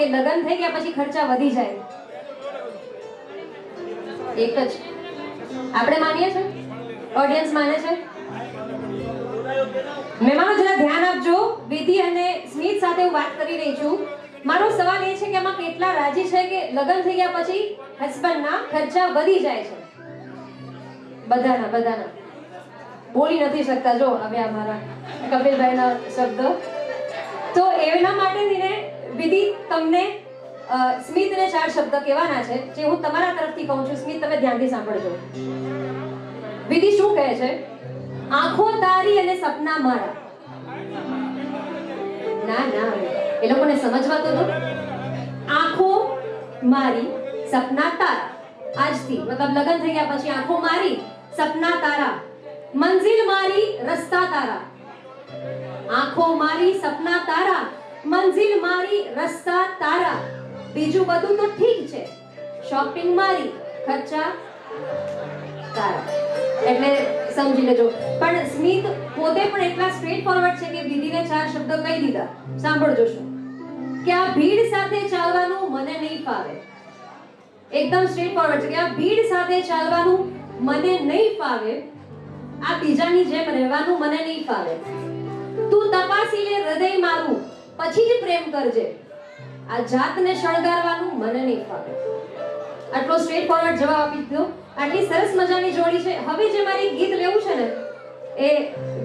કે લગ્ન થઈ ગયા પછી ખર્ચા વધી જાય? એક જ આપણે માનીએ છે, ઓડિયન્સ માને છે? મહેમાનો જરા ધ્યાન આપજો. વિધિ અને સ્મિત સાથે હું વાત કરી રહી છું. મારો સવાલ એ છે કે આમાં કેટલા રાજી છે કે લગ્ન થઈ ગયા પછી હસબન્ડના ખર્ચા વધી જાય છે? બધાના બોલી નથી શકતા. જો હવે અમારા કપિલભાઈના શબ્દ તો એના માટે થઈને વિધિ તમને સ્મિતને 4 શબ્દ કહેવાના છે જે હું તમારા તરફથી કહું છું. સ્મિત તમે ધ્યાનથી સાંભળજો. વિધિ શું કહે છે? આંખો તારી અને સપના મારા. ના એ લોકોને સમજવા તો દો. આંખો મારી સપના તારા. આજથી મતલબ લગ્ન થઈ ગયા પછી આંખો મારી સપના તારા, મંજિલ મારી રસ્તા તારા. આંખો મારી સપના તારા, મંજિલ મારી રસ્તા તારા. બીજું બધું તો ઠીક છે, શોપિંગ મારી, ખર્ચા તારા. એટલે સમજી લેજો. પણ સ્મિત પોતે પણ એટલા સ્ટ્રેટ ફોરવર્ડ છે કે વિધિને 4 શબ્દ કહી દીધા. સાંભળજો શું કે આ ભીડ સાથે ચાલવાનું મને નહીં ફાવે. એકદમ સ્ટ્રેટ ફોરવર્ડ છે કે આ ભીડ સાથે ચાલવાનું મને નહીં ફાવે. આ બીજાની જેમ રહેવાનું મને નહીં ફાવે. તું તપાસી લે હૃદય મારું, પછી જ પ્રેમ કરજે. આ જાતને શણગારવાનું મને નહીં ફાવે. આટલો સ્ટ્રેટ ફોરવર્ડ જવાબ આપી દીધો. આટલી સરસ મજાની જોડી છે. હવે જે મારી ગીત લેવું છે ને એ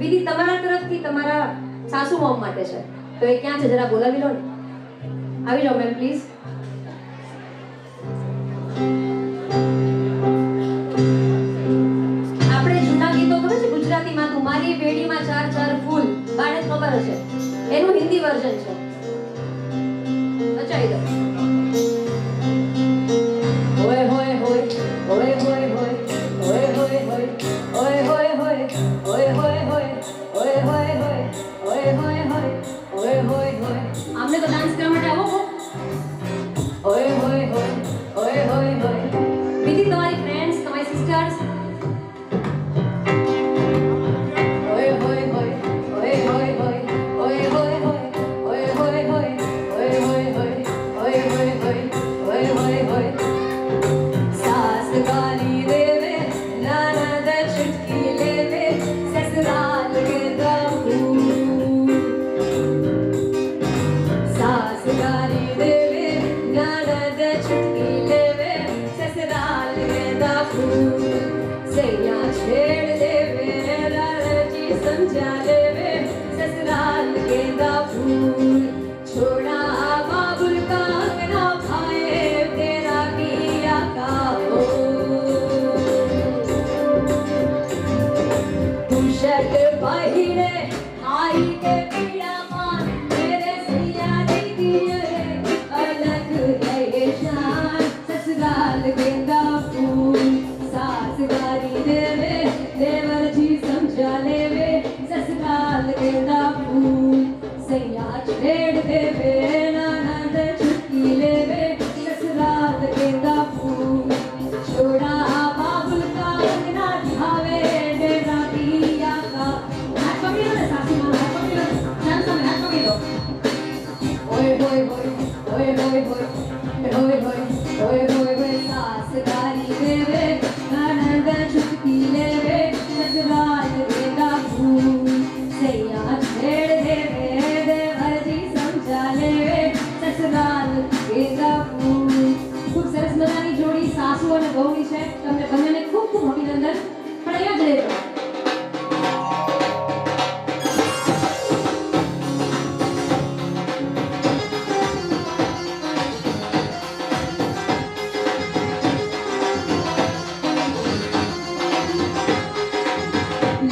વિધિ તમારા તરફથી તમારા સાસુ મોમ માટે છે. તો એ ક્યાં છે જરા બોલાવી લો ને. આવી જાઓ મેમ પ્લીઝ. આપણે જૂના ગીતો ખબર છે ગુજરાતીમાં તુમારી બેડીમાં 4 ફૂલ બાળક ખબર હશે, એનું હિન્દી વર્ઝન છે. અચ્છા ઇધર ઓય હોય હોય ઓય હોય હોય ઓય હોય હોય ઓય હોય હોય ઓય હોય હોય ઓય હોય હોય ઓય હોય હોય ઓય હોય હોય. આમને તો ડાન્સ કરવા માટે આવો હો. ઓય હોય હોય ઓય હોય હોય. વિધિ તમારી ફ્રેન્ડ્સ, તમારી સિસ્ટર્સ. ઓય હોય હોય ઓય હોય હોય ઓય હોય હોય ઓય હોય હોય ઓય હોય હોય ઓય હોય હોય ઓય હોય હોય. સાસ ગાલી દેવે નનદ ચુટકી લેવે સસુરાલ કે દફૂલ. સાસ ગાલી દેવે નનદ ચુટકી લેવે સસુરાલ કે દફૂલ. સૈયા છેડ દેવે રજી સમજા લેવે સસુરાલ के फूल. छोड़ा बाबुल का अंगना भाए तेरा किया का हो. तुषक पहिरे आई के पीड़ा मान तेरे सिया दिए अलग है शान. ससुराल गेंदा फूल. सास गारी देवे देवर जी समझा लेवे ससुराल गेंदा फूल. सैया छेड़ देवे ननद चुटकी लेवे ससुराल गेंदा फूल. छोड़ा बाबुल का अंगना ढावे डेरा दिया का. हाथ पकड़ी लो सासू मां, हाथ पकड़ी लो. चांद सामने हाथ पकड़ी लो. ओए होए होए ओए होए होए ओए होए ओए होए होए. सास गारी देवे ननद चुटकी लेवे ससुराल गेंदा फूल. सैया छेड़ देवे देवर जी समझा लेवे ससुराल गेंदा फूल. ખૂબ સરસ મજાની જોડી સાસુ અને વહુની છે. તમને બંનેને ખૂબ ખૂબ અભિનંદન. પણ યાદ રહેજો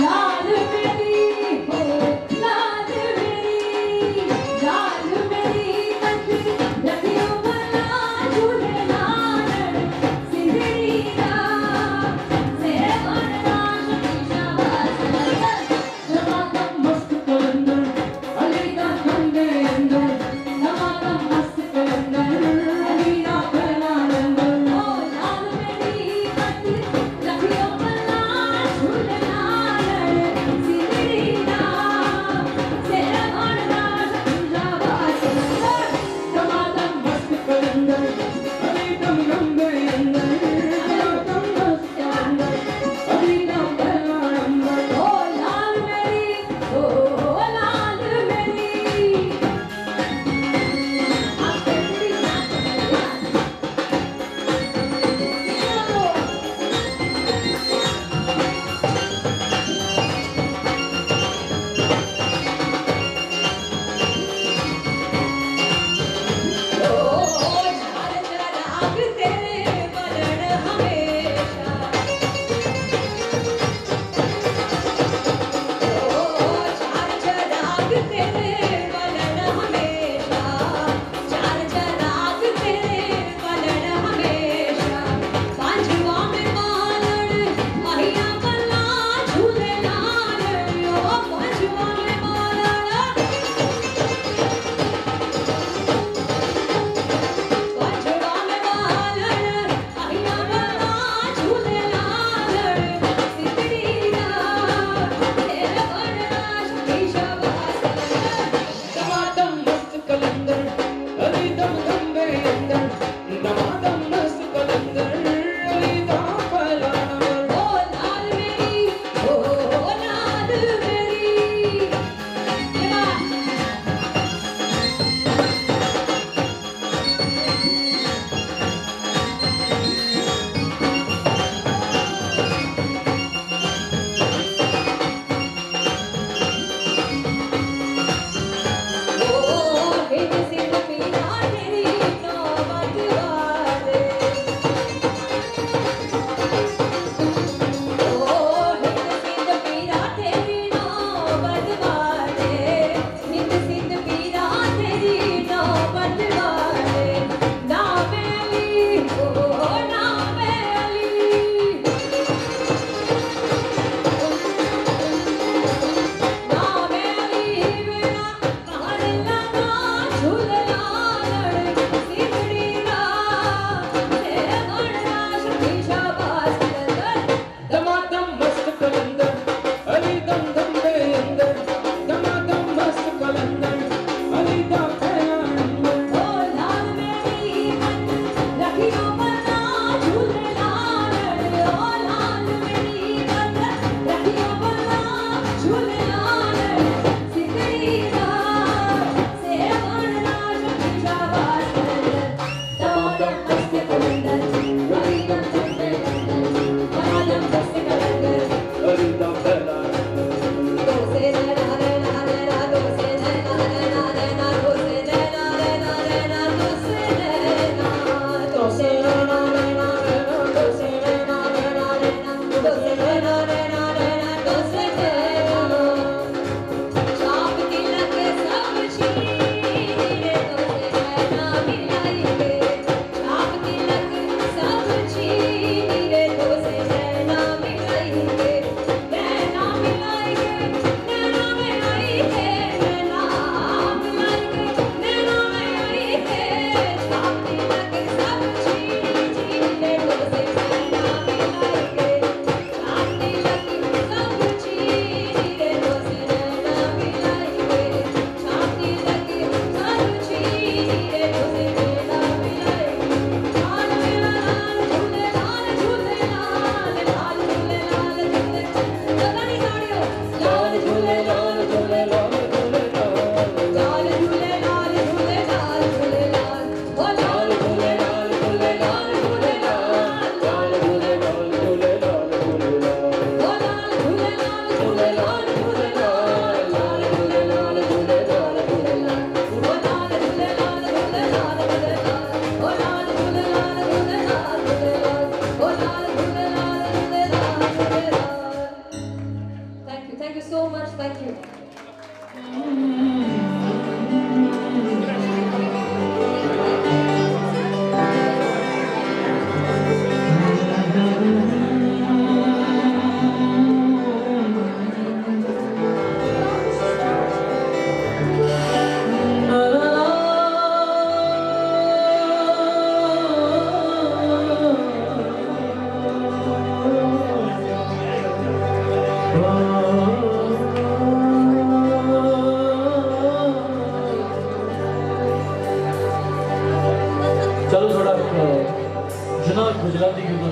લાલ મેરી હો લાલ મેરી લાલ મેરી કંઠી રખિયો ભલા ઝૂલે લાલ સિંધરી રા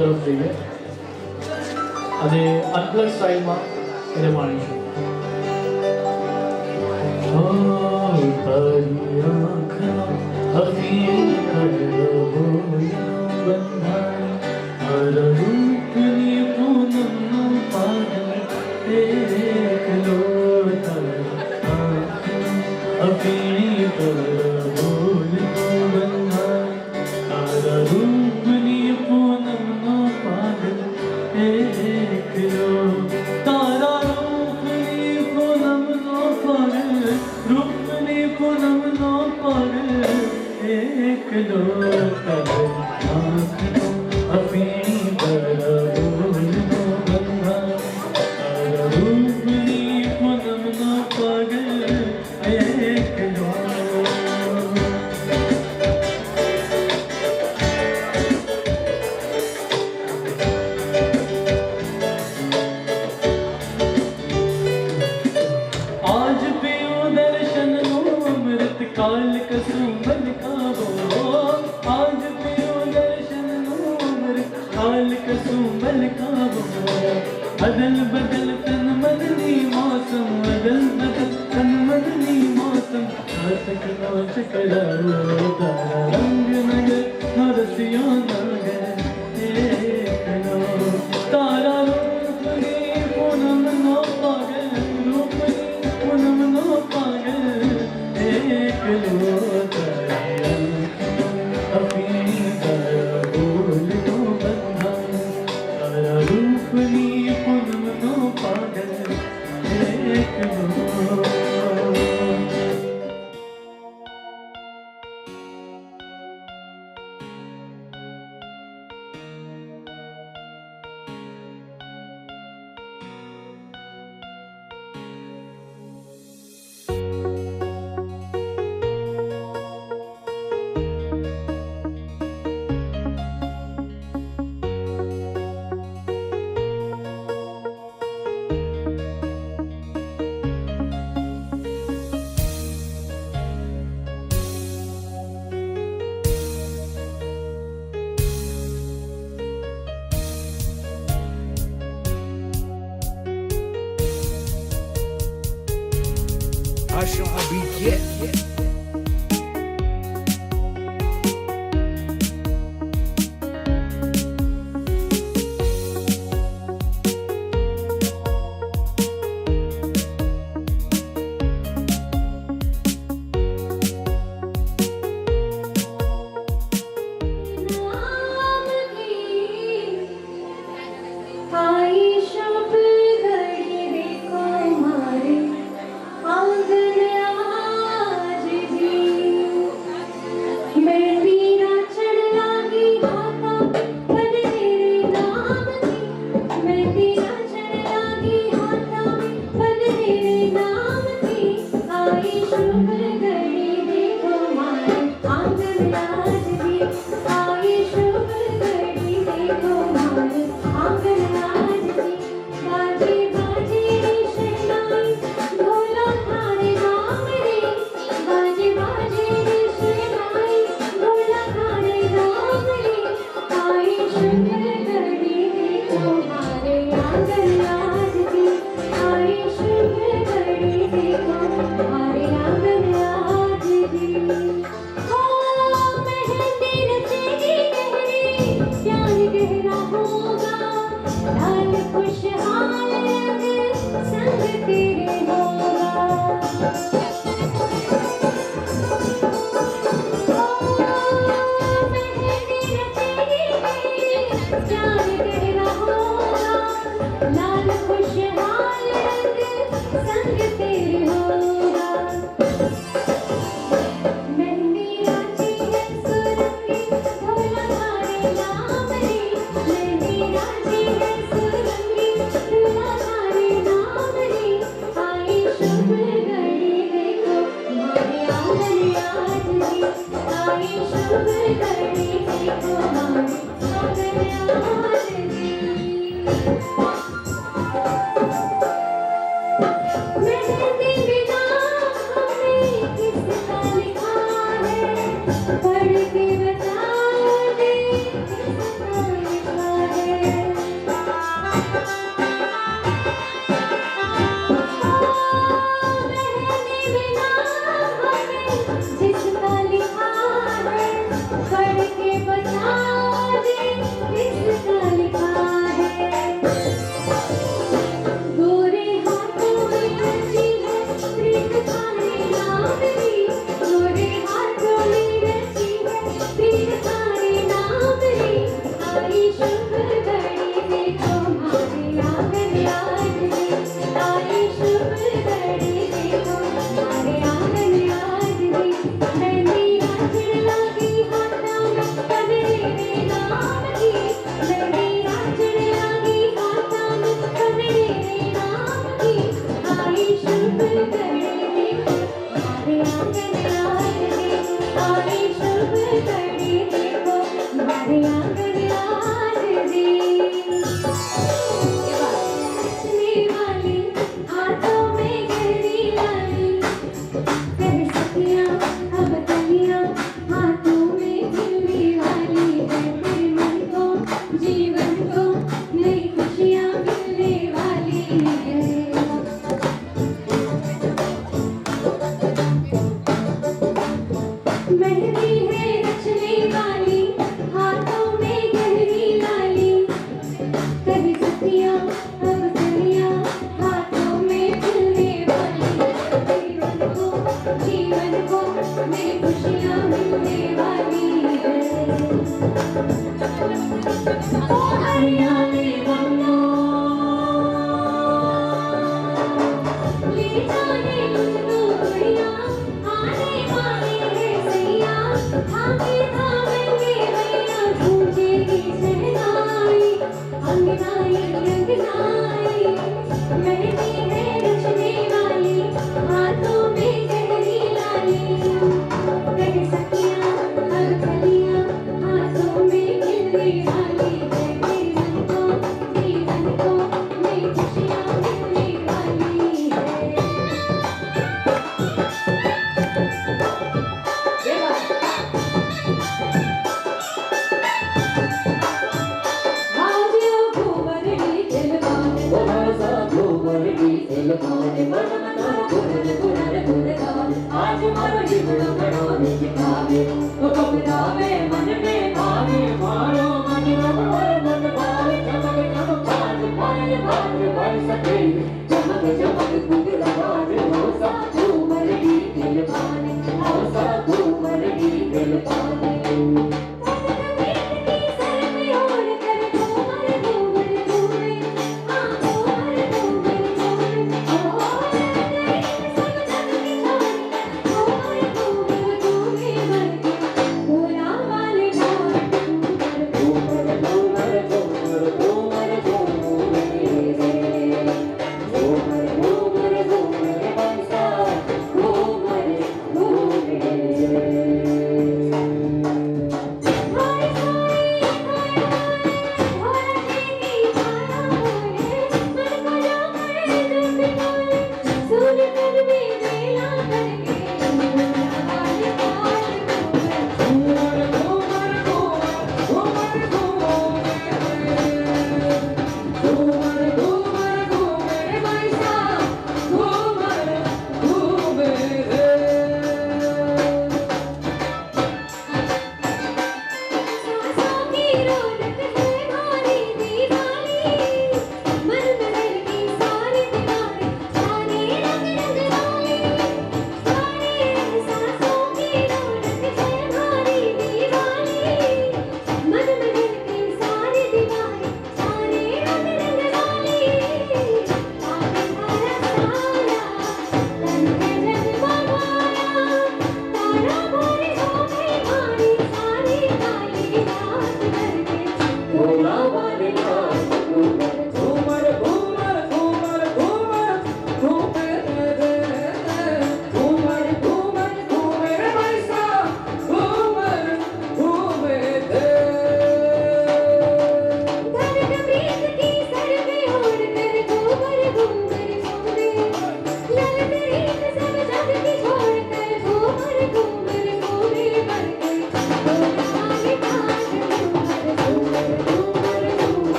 તરફ જઈએ અને અનપ્લગ સ્ટાઇલમાં એને માણીશું. તારી આંખના રૂપની પૂનમનો પાગલ એકલો અભી રૂપની પૂનમનો પાગલ એકલો તારા રૂપની પૂનમનો પાગલ રૂપની પૂનમનો પાગલ એકલો અભી બરબોલનો બંધા રૂપની પૂનમનો પાગલ એકલો. आज पियो दर्शन नो अमृत काल कसुमन का वो आज पियो दर्शन नो अमृत काल कसुमन का वो अदल बदल तन मदनी मौसम अदल बदल तन मदनी मौसम नाचक नाचक तारा रंग नगर नरसिया नगर एकलो तारा रूपनी पूनम नो पागल रूपनी पूनम नो पागल एकलो तारा अपनी तारा बोल नो बंधा तारा रूपनी पूनम नो पागल एकलो. Asha Abid, yeah. अंगनाई अंगनाई मेहंदी है रचने वाली हाथों में गहरी लाली कह सखियां अब कलियां हाथों में गिरने वाली जीवन को नई खुशियां मिलने वाली है ये बात हाजियो घूमरड़ी दिलवाने हमारा घूमरड़ी दिलवाने मन मना घूमर घूमर घूमर आज मारो जीवन बड़ो निकाले तो कबरावे मन में भावे मारो मन मन भावे चमक चमक भार सके चमक चमक घुघरावे हो सा घूमरड़ी दिलवाने हो सा घूमरड़ी दिलवाने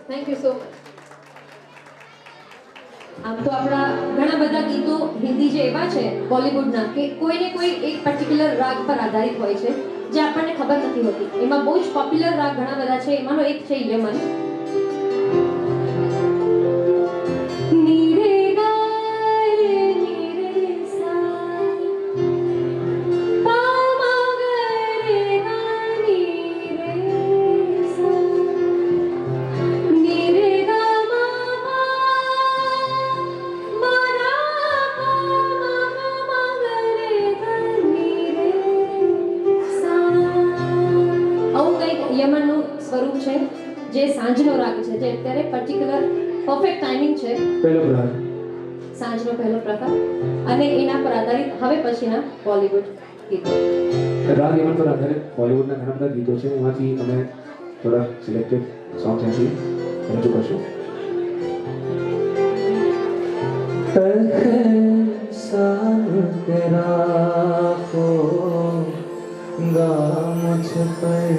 થેન્ક યુ સો મચ. આમ તો આપણા ઘણા બધા ગીતો હિન્દી જે એવા છે બોલિવૂડના કે કોઈને કોઈ એક પર્ટિક્યુલર રાગ પર આધારિત હોય છે જે આપણને ખબર નથી હોતી. એમાં બહુ જ પોપ્યુલર રાગ ઘણા બધા છે. એમાંનો એક છે યમન. યમનનું સ્વરૂપ છે જે સાંજનો રાગ છે જે અત્યારે પર્ટિક્યુલર પરફેક્ટ ટાઈમિંગ છે પહેલો પ્રહાર સાંજનો પહેલો પ્રકાર અને એના પર આધારિત હવે પછીના બોલિવૂડ ગીતો. રાગ યમન પર આધારિત બોલિવૂડના ઘણા બધા ગીતો છે. એમાંથી અમે થોડા સિલેક્ટેડ સોંગ ત્યાંથી રજૂ કરશું. एहसान तेरा होगा मुझ पर,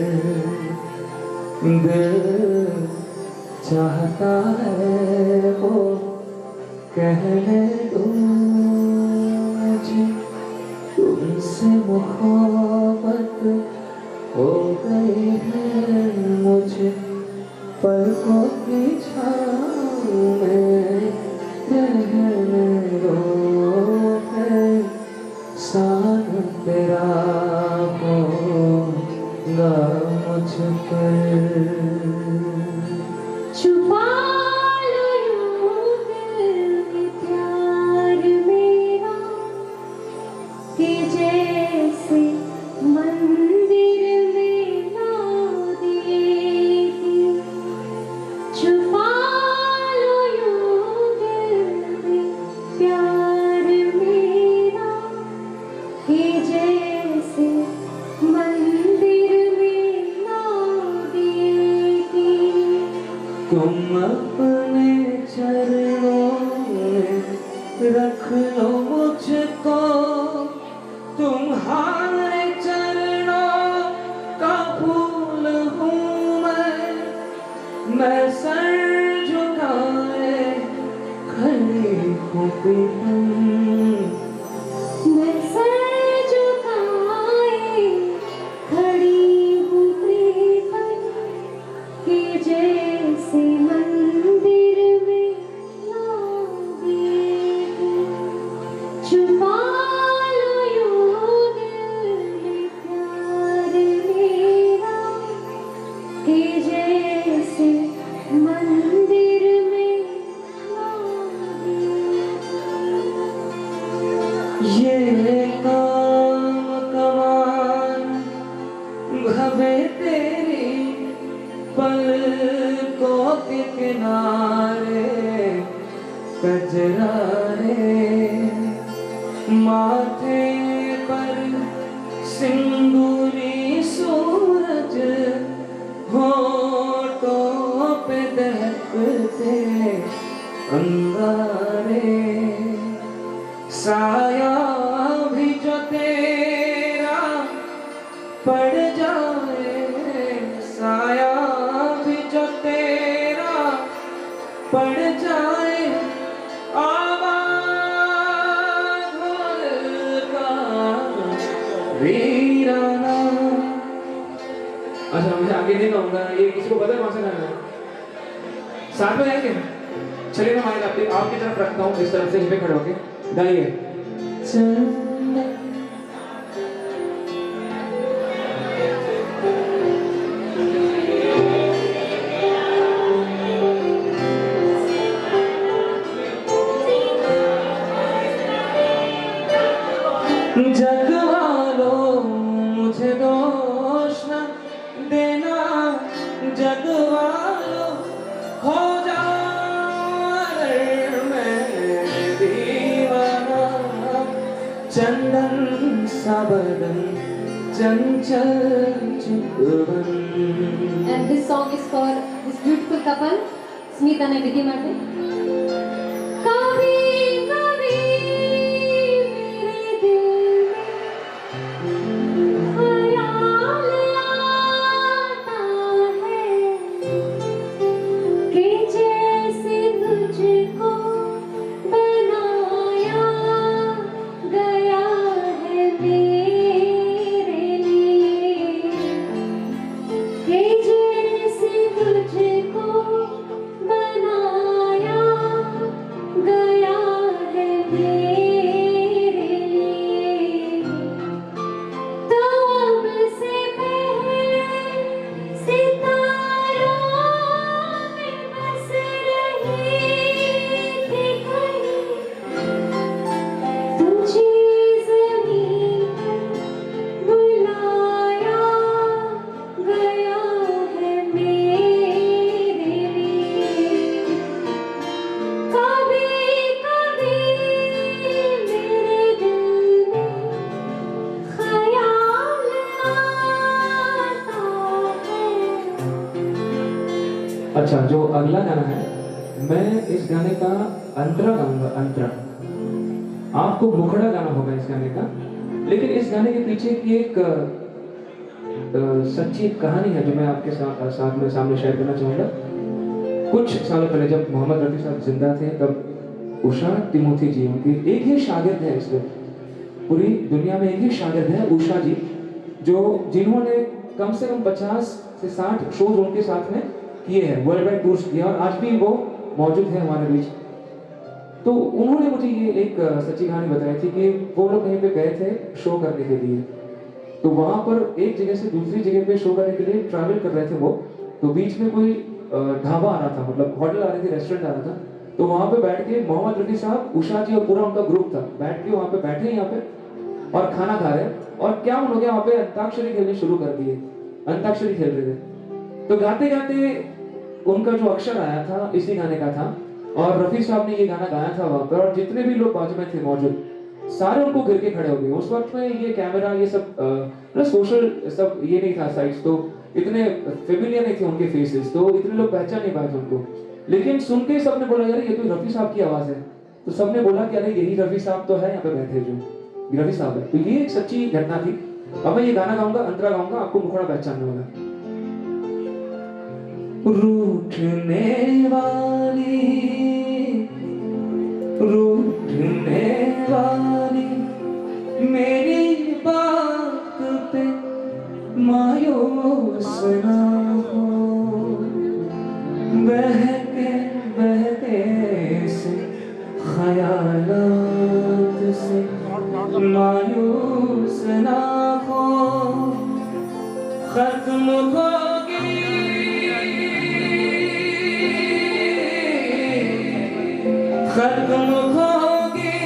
दिल चाहता है वो कहने दूं मुझे, तुमसे मोहब्बत हो गई है मुझे, पलकों की छाँव में रहने दो, एहसान तेरा होगा मुझ पर। छुपा लो यूं दिल में प्यार मेरा, कि जैसे मंदिर में ला देगी। छुपा लो यूं दिल में प्यार मेरा, कि जैसे मंदिर में ला देगी। तुम अपने चरणों में रख लो मुझको, तुम्हारे चरणों का फूल हूँ मैं सर झुकाए खड़ी हूँ प्रीतम, मैं सर झुकाए खड़ी हूँ प्रीतम, कि जैसे मंदिर में ला देगी। छुपा लो यूं दिल में प्यार मेरा, कि जैसे मंदिर में ला देगी। ये काम कमान भवे तेरी पलकों के किनारे, कजरा रे माथे पर सिंदूरी सूरज, होठों पे दहकते अंगारे, साया भी जो तेरा पड़ जाए, साया भी जो तेरा पड़ जाए, आवाज का वीराना। अच्छा मुझे आगे नहीं कहूँगा, ये किसी को पता है कौन सा गाना है? साथ में गाएंगे? चलिए मैं माइक आपकी तरफ रखता हूँ, इस तरफ से इस पे खड़े होके गाइए। जग वालों मुझे दोष न देना, जग वालों हो जाए मैं दीवाना, चंदन सा बदन चंचल चितवन। And this song is for this beautiful couple, Smita and Vidhi Mate. कभी कभी मेरे दिल में ख्याल आता है, कि जैसे तुझको बनाया गया है मेरे लिए, कि जैसे तुझको बनाया गया है मेरे लिए। तो अब से पहले सितारों में बस रही थी कहीं, तुझे ज़मीं पर बुलाया गया है मेरे लिए। कभी कभी मेरे दिल में ख्याल आता है। अच्छा जो अगला गाना है, मैं इस गाने का अंतरा गाऊंगा, अंतरा। आपको मुखड़ा गाना होगा इस गाने का, लेकिन इस गाने के पीछे की एक सच्ची कहानी है जो मैं आपके साथ में सामने शेयर करना चाहूँगा। कुछ सालों पहले जब मोहम्मद रफ़ी साहब जिंदा थे, तब उषा तिमोथी जी, उनके एक ही शागिर्द है इस वक्त पूरी दुनिया में, एक ही शागिर्द है उषा जी, जिन्होंने कम से कम 50 से 60 शोज उनके साथ में किए हैं, वर्ल्ड वाइड टूर्स किए, और आज भी वो मौजूद है हमारे बीच। तो उन्होंने मुझे ये एक सच्ची कहानी बताई थी कि वो लोग कहीं पे गए थे शो करने के लिए, तो वहां पर एक जगह से दूसरी जगह पे शो करने के लिए ट्रैवल कर रहे थे वो, तो बीच में कोई ढाबा आ रहा था, मतलब होटल आ रही थी, रेस्टोरेंट आ रहा था, तो वहां पे बैठ के मोहम्मद रफी साहब, उषा जी और पूरा उनका ग्रुप था, बैठ के वहां पे बैठे यहाँ पे और खाना खा रहे हैं, और क्या उन लोग वहां पे अंताक्षरी खेलने शुरू कर दिए, अंताक्षरी खेल रहे थे। तो गाते गाते उनका जो अक्षर आया था इसी गाने का था, और रफी साहब ने ये गाना गाया था वहां पर, और जितने भी लोग बाजू में थे मौजूद सारे उनको गिर के खड़े हो गए। उस वक्त में ये कैमरा ये सब सोशल सब ये नहीं था, साइट्स तो इतने फेमिलियर नहीं थे उनके फेसेस, तो इतने लोग पहचान नहीं पाए थे उनको, लेकिन सुन के सबने बोला यार ये तो रफी साहब की आवाज है, तो सबने बोला कि अरे यही रफी साहब तो है यहाँ पे बैठे जो रफी साहब है। तो ये एक सच्ची घटना थी। अब मैं ये गाना गाऊंगा, अंतरा गाऊंगा, आपको मुखड़ा पहचानने होगा। रूठने वाली मेरी बात पे मायूस ना हो, बहके बहके से ख्यालात से मायूस ना हो, खत्म होगी खत्म होगी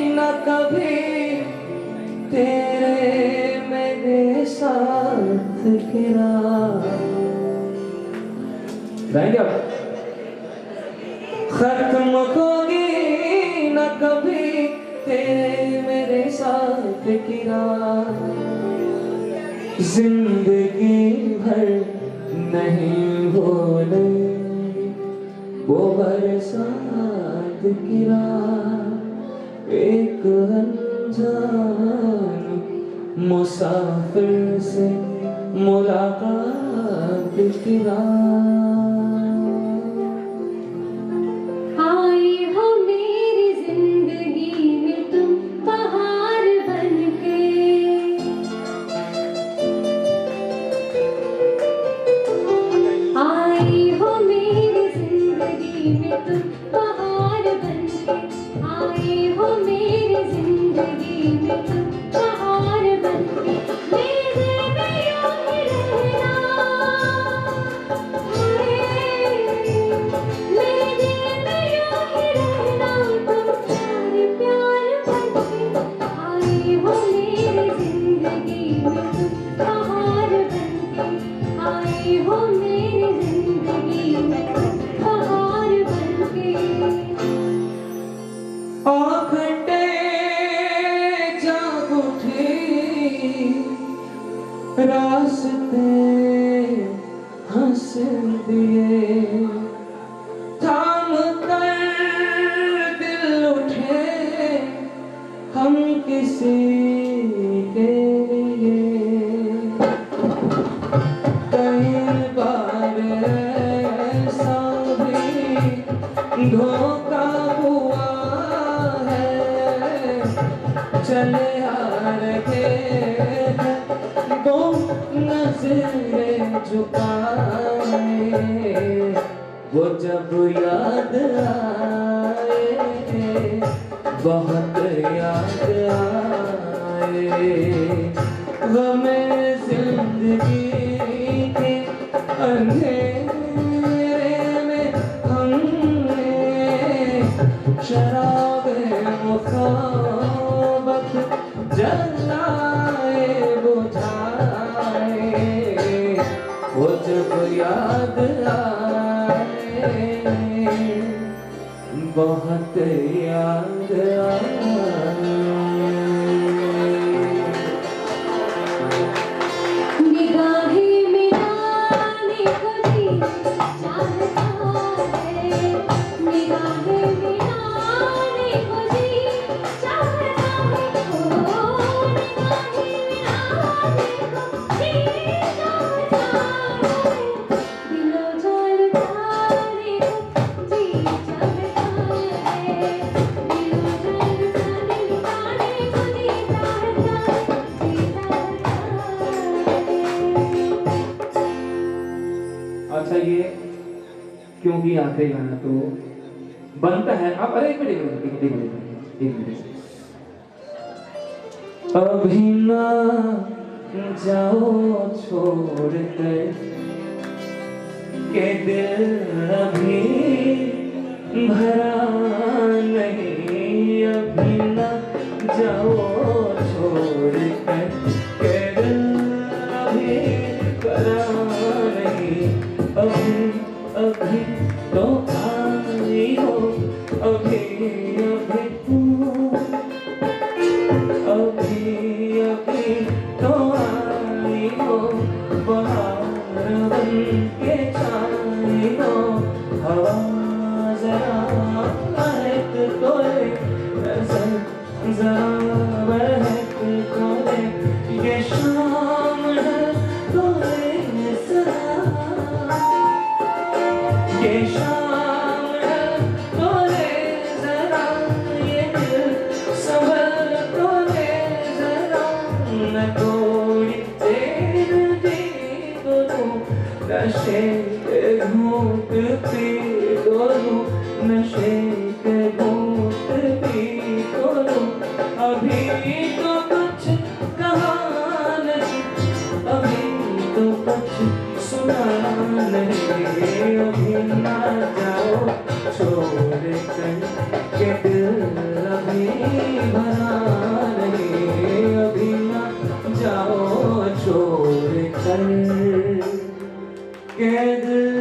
न कभी तेरे मेरे साथ की रात। गाएंगे आप? खत्म होगी न कभी तेरे मेरे साथ की रात, जिंदगी भर नहीं भूले वो बरसात की रात, एक अनजान मुसाफिर से मुलाकात की रात। आई हो मेरी जिंदगी में तुम बहार बनके, आई हो मेरी जिंदगी में तुम बहार बनके, आई हो मेरी जिंदगी में तुम बहार बनके, मेरे में यूं ही रहना, मेरे में यूं ही रहना, तुम प्यार बनके, आई हो मेरी जिंदगी में तुम बहार बनके, आई हो मेरी जिंदगी में तुम बहार बनके। आँखें जाग उठी रास्ते हंस दिए, थाम कर दिल उठे हम किसी के लिए, कई बार ऐसा भी धोखा हुआ है, चले आ रहे हैं दो नजरें झुकाए, वो जब याद आए बहुत याद आए, हमें जिंदगी के अंधेरे में हमने शराबे मुखाबत जलाए बुझाए, वो जब याद आए बहुत याद आए। निगाहें मिलाने को जी चाहता है, निगाहें मिलाने को जी क्योंकि आखिरी गाना तो बनता है। आप अरे एक मिनट अभी ना जाओ छोड़ कर के दिल अभी भरा नहीं, अभी ना जाओ छोड़ कर के दिल अभी भरा नहीं, अभी अभी तो आई हो, अभी अभी अभी अभी तो आई हो, बहार बन के छाई हो, हवा जरा महक तो ले, नजर जरा महक तो ले, ये शाम है तो ले जरा, ये शाम है तो ले जरा, ये दिल संभल तो ले जरा, मैं थोड़ी देर भी तो लूं, नशे के घूंट पी तो लूं, नशे के घूंट पी तो लूं, अभी तो कुछ कहा नहीं, अभी तो कुछ सुना नहीं, अभी ना जाओ छोड़ कर के दिल अभी भरा नहीं, अभी ना जाओ छोड़ कर के दिल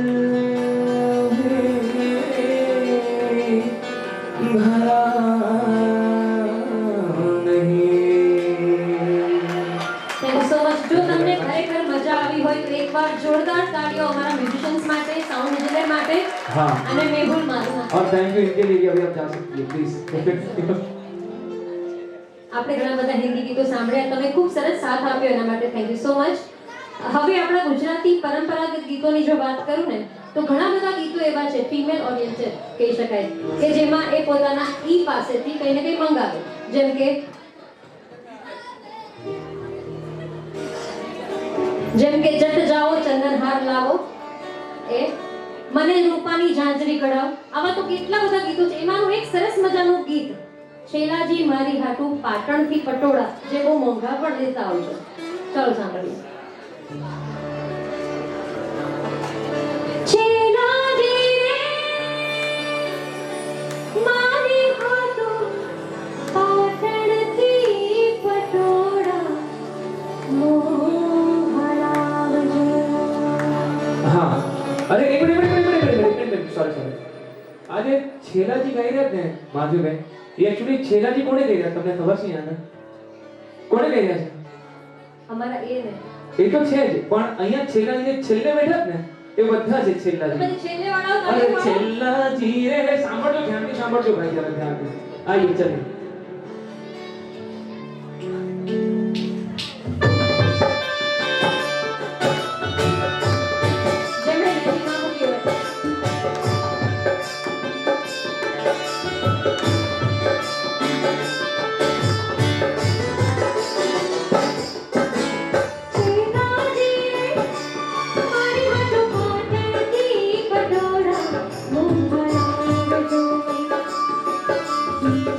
अभी भरा नहीं। Thank you so much. જો તમને ખરેખર મજા આવી હોય તો એકવાર જોરદાર તાળીઓ અમારા મ્યુઝિશિયન્સ માટે, સાઉન્ડ એન્જિનિયર માટે हाँ અને મેહુલ મારું। और थैंक यू इनके लिए कि अभी आप जा सकती है प्लीज। આપણે ઘણા બધા હિન્દી ગીતો સાંભળ્યા, તમે ખૂબ સરસ સાથ આપ્યો એના માટે થેન્ક યુ સો મચ। હવે આપણા ગુજરાતી પરંપરાગત ગીતોની જો વાત કરું ને તો ઘણા બધા ગીતો એવા છે ફિમેલ ઓરિએન્ટેડ કહી શકાય કે જેમાં એ પોતાના ઈ પાસેથી કંઈ ને કંઈ મંગાવે, જેમ કે જટ જાઓ ચંદનહાર લાવો, એ મને રૂપાની ઝાંઝરી કઢાવ, આવા તો કેટલા બધા ગીતો છે। એમાંનું એક સરસ મજાનું ગીત છેલાજી મારી હાટુ પાટણથી પટોળા, જે બહુ મોંઘા પણ દેતા હોય છે। ચાલો સાંભળીએ। છેલાજી રે મારી હાટુ પાટણથી પટોળા મોંઘા લાવજો। हाँ अरे एक मिनट सॉरी सॉरी आज ये छेलाजी गाई રહ્યા ને માધુભાઈ, એ एक्चुअली छेलाजी કોને ગાઈ રહ્યા તમને ખબર છે યાર? કોને ગાઈ રહ્યા છે? અમારા એ ને એ તો છે જ, પણ અહીંયા છેલાજી જે છેલ્લે બેઠા ને એ બધા છે તો છેલાજી। પછી છેલ્લે વાળાઓ અરે તાળી પાડો। છેલાજી રે સાંભળજો, ધ્યાનથી સાંભળજો ભાઈ, જરા ધ્યાનથી। આઈએ ચલે જેમણે હિન્દીમાં મૂક્યું હોય। છેલાજી રે મારી હાટુ પાટણથી પટોળા મોંઘા લાવજો।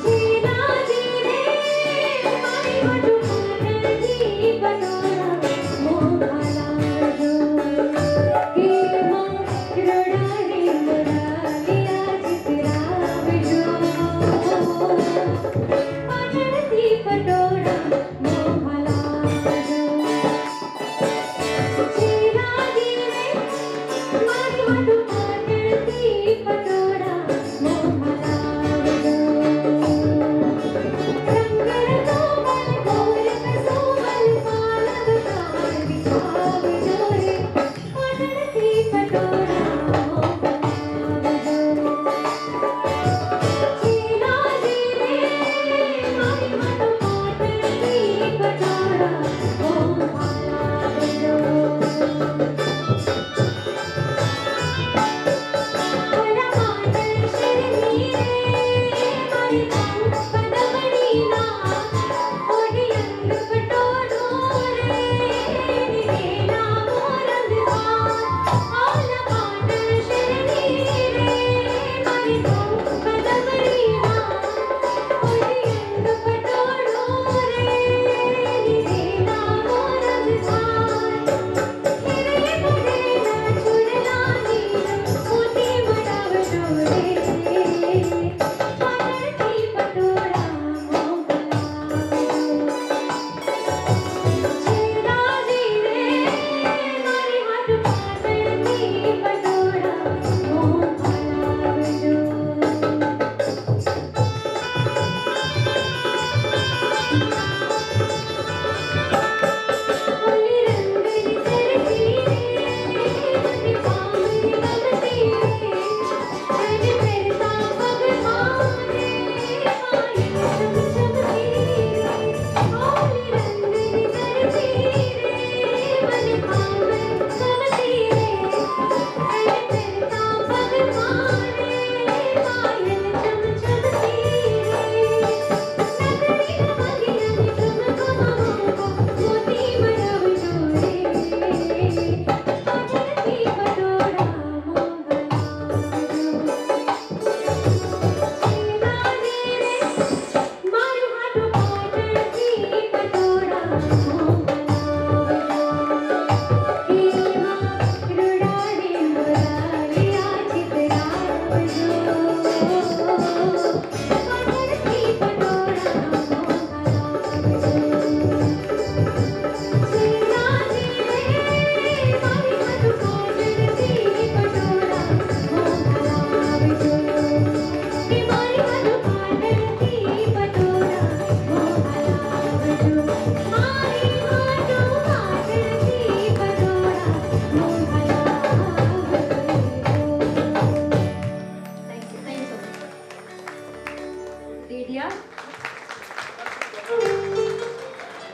છેલાજી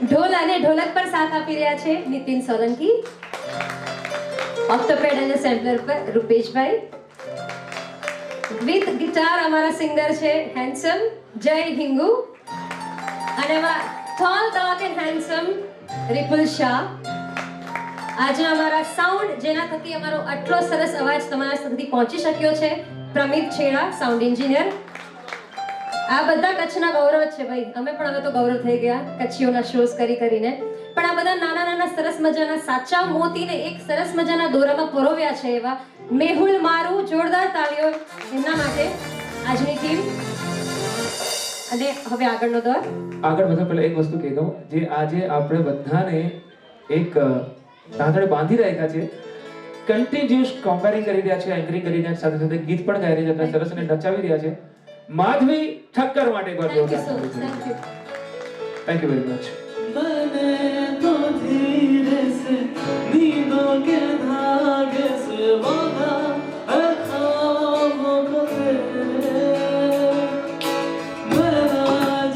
ઢોલ અને ઢોલક પર સાથ આપી રહ્યા છે નીતિન સોલંકી, ઓક્ટોપેડ અને સેમ્પલર પર રૂપેશભાઈ, વિથ ગિટાર અમારા સિંગર છે હેન્ડસમ જય હિંગુ, અને અમારા tall dark and handsome Ripul Shah. આજે અમારા સાઉન્ડ જેના થકી અમારો આટલો સરસ અવાજ તમારા સુધી પહોંચી શક્યો છે પ્રમિત છેડા, સાઉન્ડ એન્જિનિયર. આ બધા કચ્છના ગૌરવ છે ભાઈ, અમે પણ હવે તો ગૌરવ થઈ ગયા કચ્છીઓના શોઝ કરીને. પણ આ બધા નાના નાના સરસ મજાના સાચા મોતીને એક સરસ મજાના દોરામાં પરોવ્યા છે એવા મેહુલ મારું, જોરદાર તાળીઓ એમના માટે આજની ટીમ. અને હવે આગળનો દોર. આગળ વધતા પહેલા એક વસ્તુ કહી દઉં, જે આજે આપણે બધાને એક તાંતણે બાંધી રાખ્યા છે, કન્ટિન્યુઅસ કમ્પેરિંગ કરી રહ્યા છે, એન્કરિંગ કરી રહ્યા છે, સાથે સાથે ગીત પણ ગાઈ રહ્યા છે, સરસ અને નચાવી રહ્યા છે. માધવી ઠક્કર માટે એકવાર thank you so much. Thank you. Thank you very much. मैंने तो धीरे से नींदों के धागे से बांधा है ख्वाबों को तेरे, मैं ना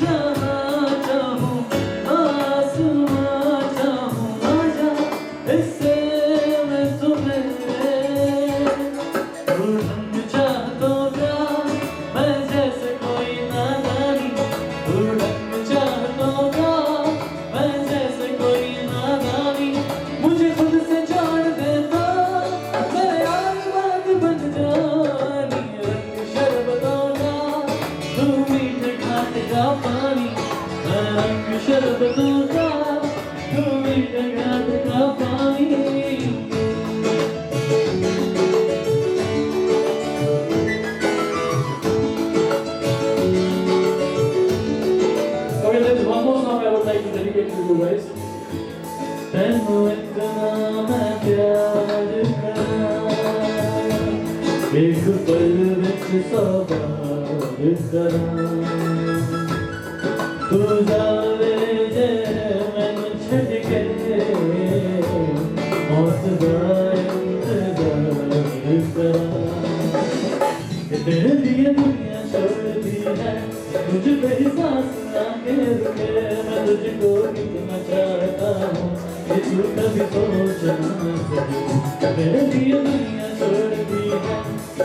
जहाँ चाहूँ आसमां चाहूँ आजा इससे मैं तुम्हें ढूंढ चाहतों का मैं जैसे कोई नादानी, ढूंढ चाहतों का मैं जैसे कोई नादानी, मुझे खुद से जान देता मेरे यार बात बन जानी, रंग शरबतों का तू मीठे खाटे का पानी, रंग शरबतों का तू मीठे खाटे का पानी. Okay, there's one more song I would like to dedicate to you guys. तैनू इतना मैं प्यार करा, एक पल विच सौ बार करा, तू जावे जे मैनू छड्ड के मौत दा इंतजार करा, तेरे लिए दुनिया छोड़ती है, तुझ पे ही सांस आके रुके, मैं तुझको कितना चाहता हूँ ये तू कभी सोच ना सके, तेरे लिए दुनिया छोड़ती है,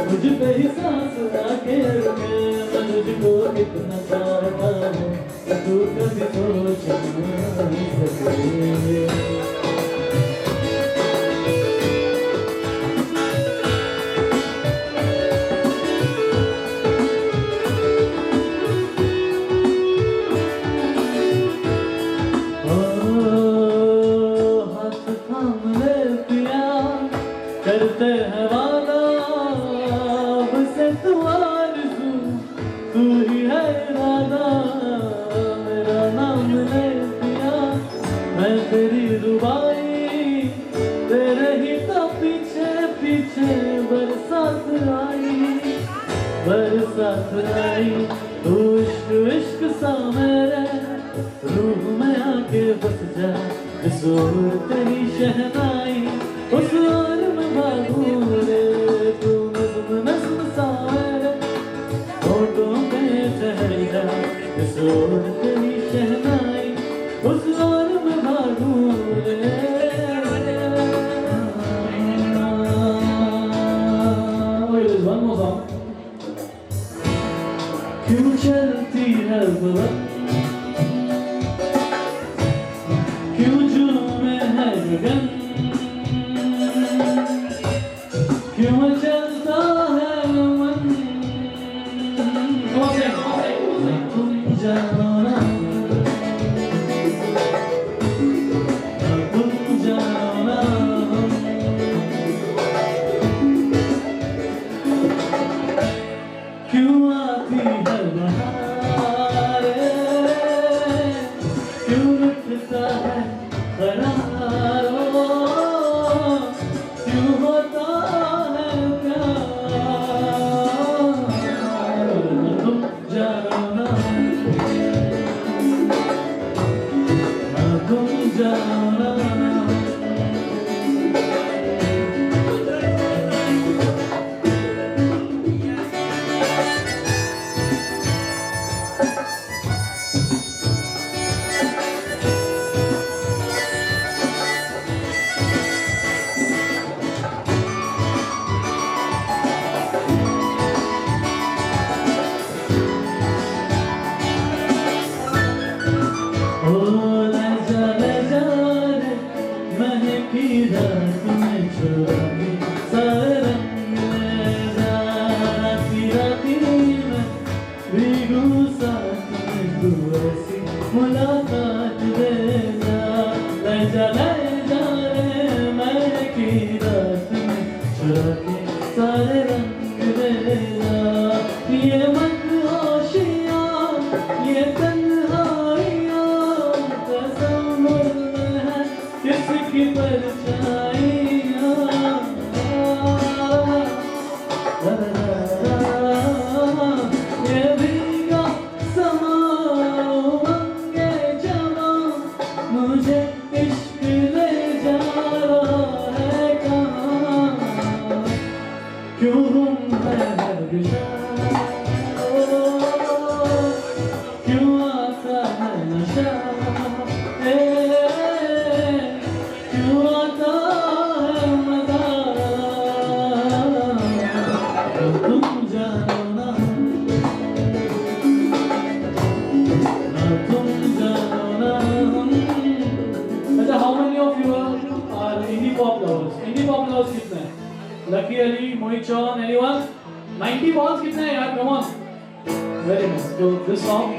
तुझ पे ही सांस आके रुके, मैं तुझको कितना चाहता हूँ ये तू कभी सोच ना सके. हाथ थाम ले पिया, करते हैं वादा अब से तू आरज़ू, तू ही है इरादा, मेरा नाम ले पिया, मैं तेरी रुबाई, तेरे ही तो पीछे पीछे बरसात आई, तू इश्क इश्क सा मेरे रूह में आके बस जा, इस ओर तेरी शहनाई, उस ओर में भागूं रे, तू नज़्म नज़्म सा मेरे होठों पे ठहर जा, इस ओर तेरी शहनाई, उस ओर में भागूं रे. There's one more song. क्यों चलती है बलक, क्यों झूमे है गगन, क्यों चलता है मन, तुम जानो ना, तुम जानो ना, क्यों आती है बहार, क्यों रुकता है करार, क्यों होता है प्यार, तुम जानो ना, तुम जानो ना. मुझे इश्क ले जा रहा है कहाँ, क्यों गुम है हर दिशा, क्यों आता है नशा, क्यों आता है मजा, तुम जानो ना, तुम जानो ना। अच्छा, how many of you are indie pop lovers? Indie pop lovers कितने हैं? Lucky Ali, Mohit Chauhan, anyone? 90 balls कितने हैं यार? Come on. Very nice. So this song.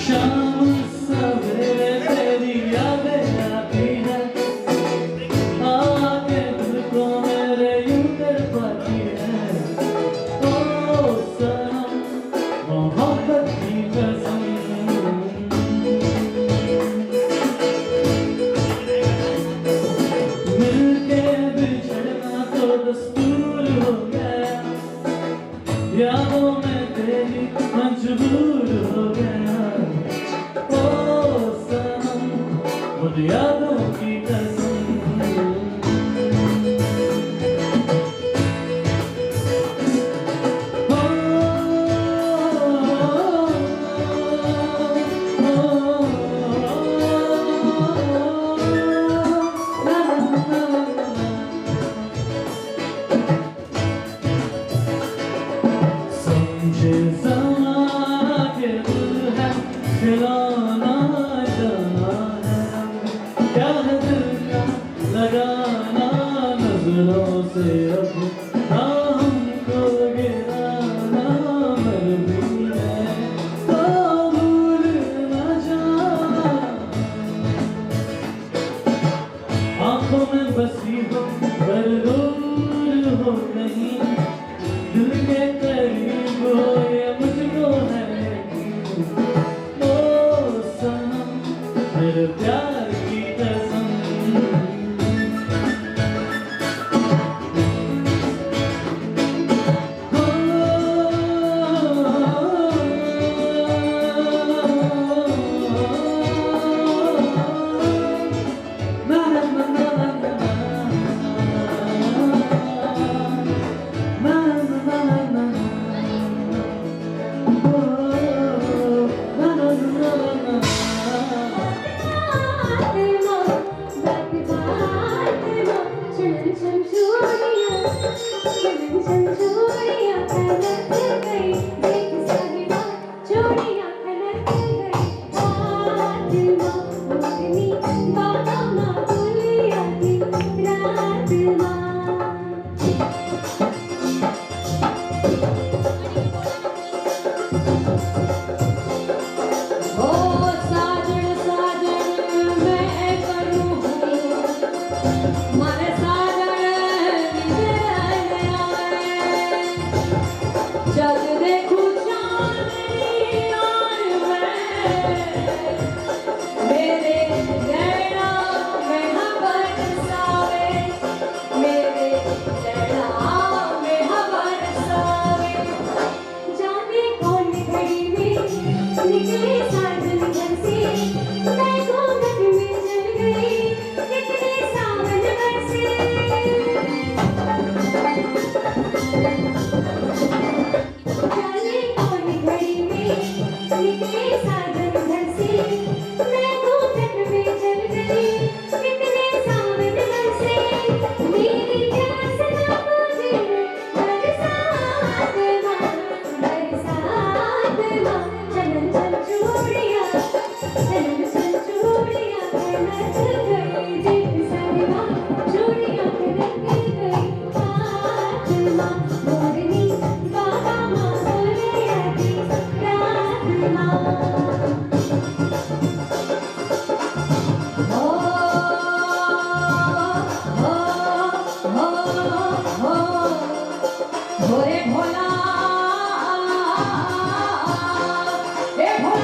शाम सवेरे तेरी यादें आती है, आके दिल को मेरे यूं तड़पाती है, ओ सनम मोहब्बत की कसम, मिलके बिछड़ना तो दस्तूर हो गया, यादों में तेरी मजबूर हो गया, ओ सनम उन यादों की कसम। समझे ज़माना के दिल है खिलौना जाना है, क्या है दिल का लगाना नजरों से अब ना हमको गिराना मरती है, तो भूल ना जाना, आँखों में बसी हो पर दूर हो नहीं, दिल के करीब हो ये मुझको है यकीन, ओ सनम मेरे प्यार की कसम। ना ना ना ना ना ना जग देखूं चांदनी और मेरे नैना में हवा बरसावे, मेरे नैना में हवा बरसावे, जाने कौन घड़ी में निकले साजन घर से, मैं घूंघट में चल गई कितने सावन बरसे, जाने कौन घड़ी में निकले साजन घर से, मैं घूंघट में चल गई कितने सावन बरसे, मेरी प्यास ना बुझे बरसात माँ, चलन चल चूड़िया, चलन चल चूड़िया कनक गई, जीत सारी माँ चूड़िया कनक गई, हाथ माँ मोरनी बाबा माँ सोने आती रात माँ। भोले भोला, ए भोला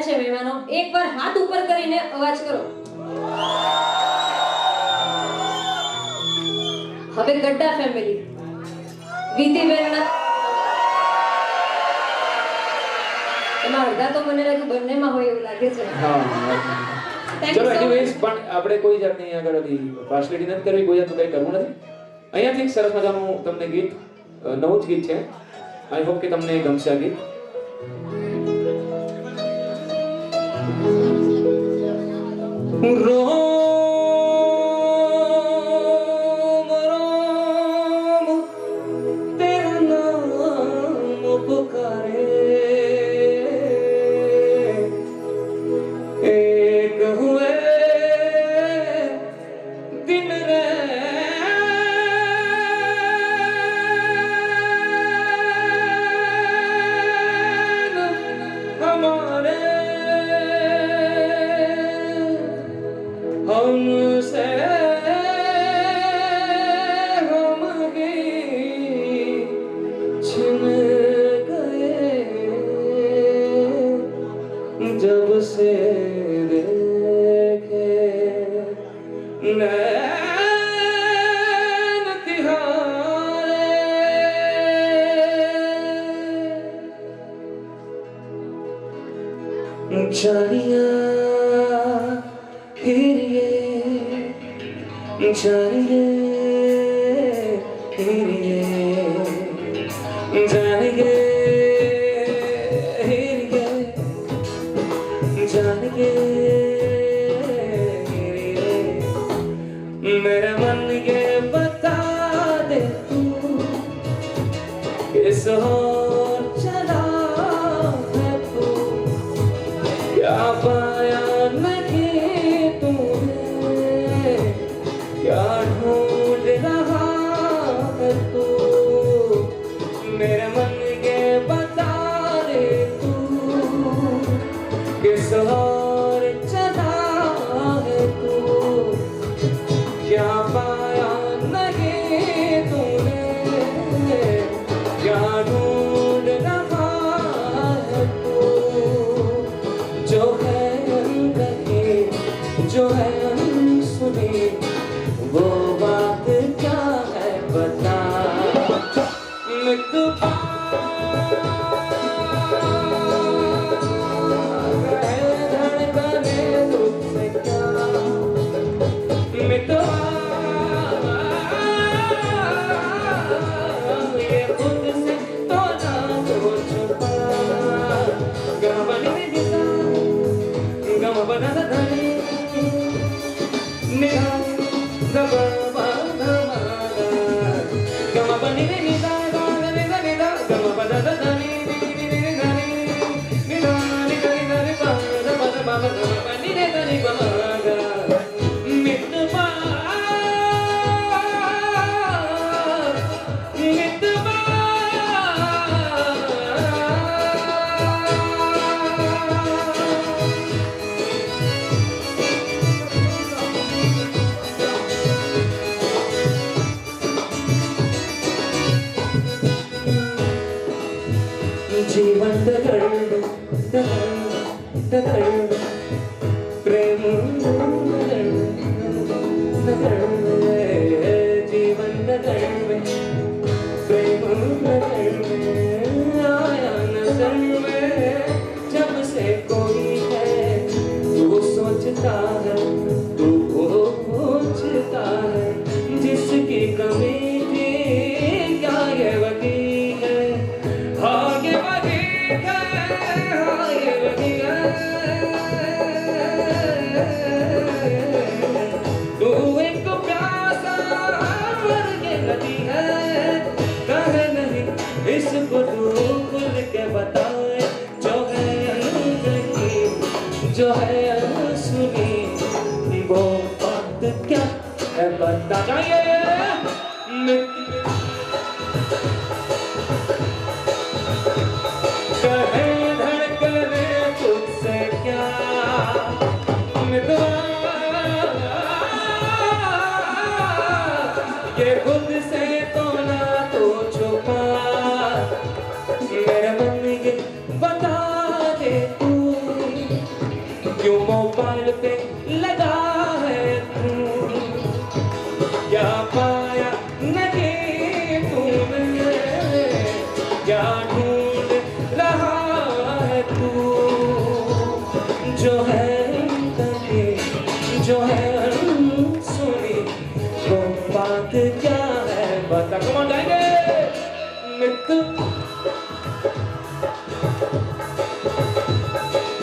આવ્યા છે મહેમાનો એકવાર હાથ ઉપર કરીને અવાજ કરો. હવે ગड्ढा ફેમિલી વિધિબેનના એમાં અડધા તો મને લાગ્યું બંનેમાં હોય એવું લાગે છે. હા Thank you ચલો so એનીવેઝ much. પણ આપણે કોઈ જાતની આગળ પાર્સલિટી નથી કરવી, કોઈ જાતનું કંઈ કરવું નથી. અહીંયાથી એક સરસ મજાનું તમને ગીત નવું જ ગીત છે. આઈ હોપ કે તમને ગમશે આ ગીત. રોમ રોમ તેરા નામ પુકારે एक हुए दिन रैन हमारे हमसे हम ही छिन गए जब से देखे नैन तिहारे जानिया हिरिए जानिए हिरिए जानिए हिरिए जानिए मेरा मन ये बता दे तू किस ओर चला है तू क्या पाया नहीं तूने क्या ढूंढ रहा है तू मेरे मन ये बता दे तू किस ओर चला है तू क्या पाया नहीं तूने क्या ढूंढ रहा है तू जो है अनकही जो है अनसुनी वो बात क्या है बता मितवा धड़कने तुझसे क्या मितवा ये खुद से तो ना तो छुपा गम बनी दिशा गम बना धनी निधा दबा धमागा गम बनी निधा निधा निधा गम बना धनी निधा निधा निधा निधा दबा दबा गम बनी धनी बमागा मितवा मितवा जीवन प्रेम जीवन प्रेम आया नजर में जब से कोई है तू सोचता है तू पूछता है जिसकी कमी थी क्या ये वही है हाँ ये वही है हाँ ये वही है तू एक प्यासा और ये नदी है कहे नहीं इसको तू खुल के बताए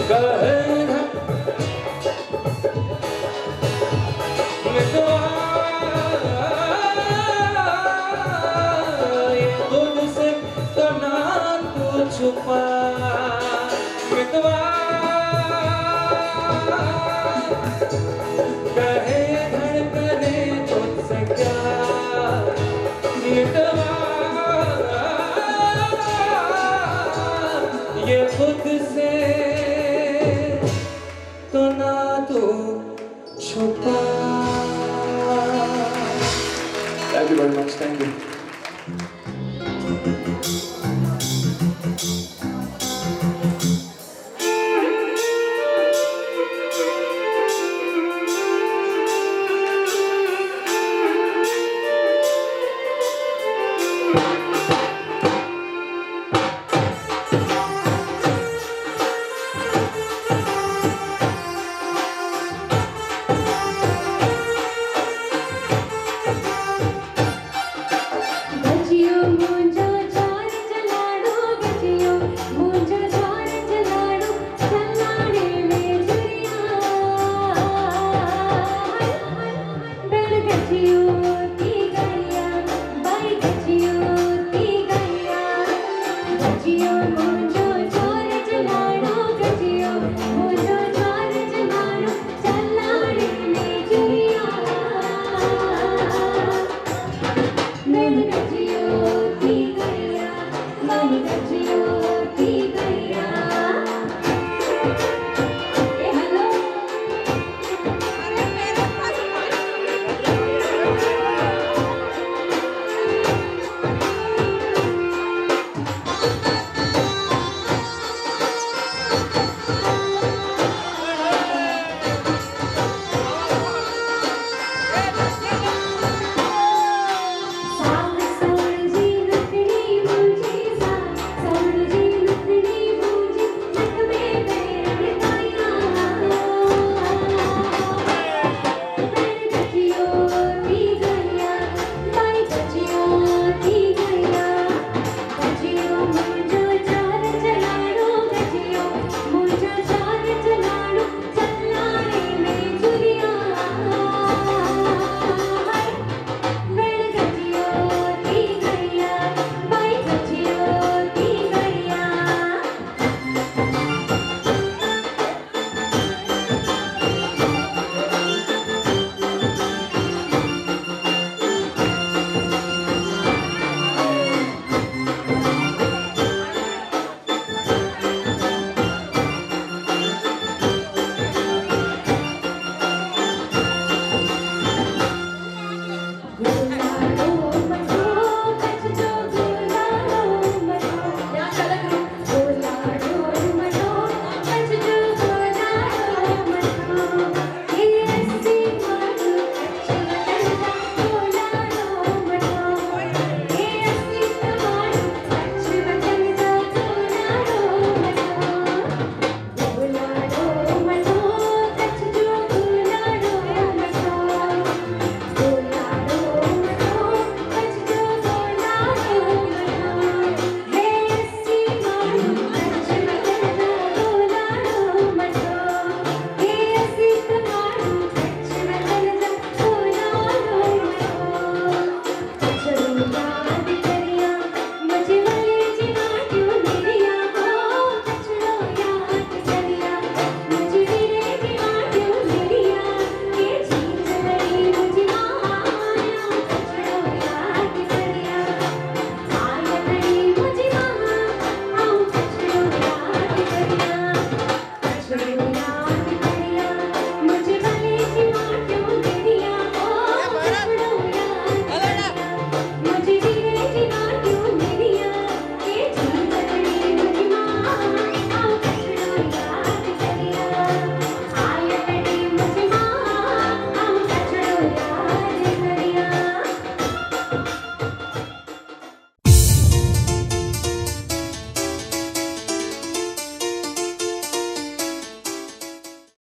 कहे मितवा ये खुद से तो ना तू छुपा मितवा कहे धड़कने तुझसे क्या मितवा ये खुद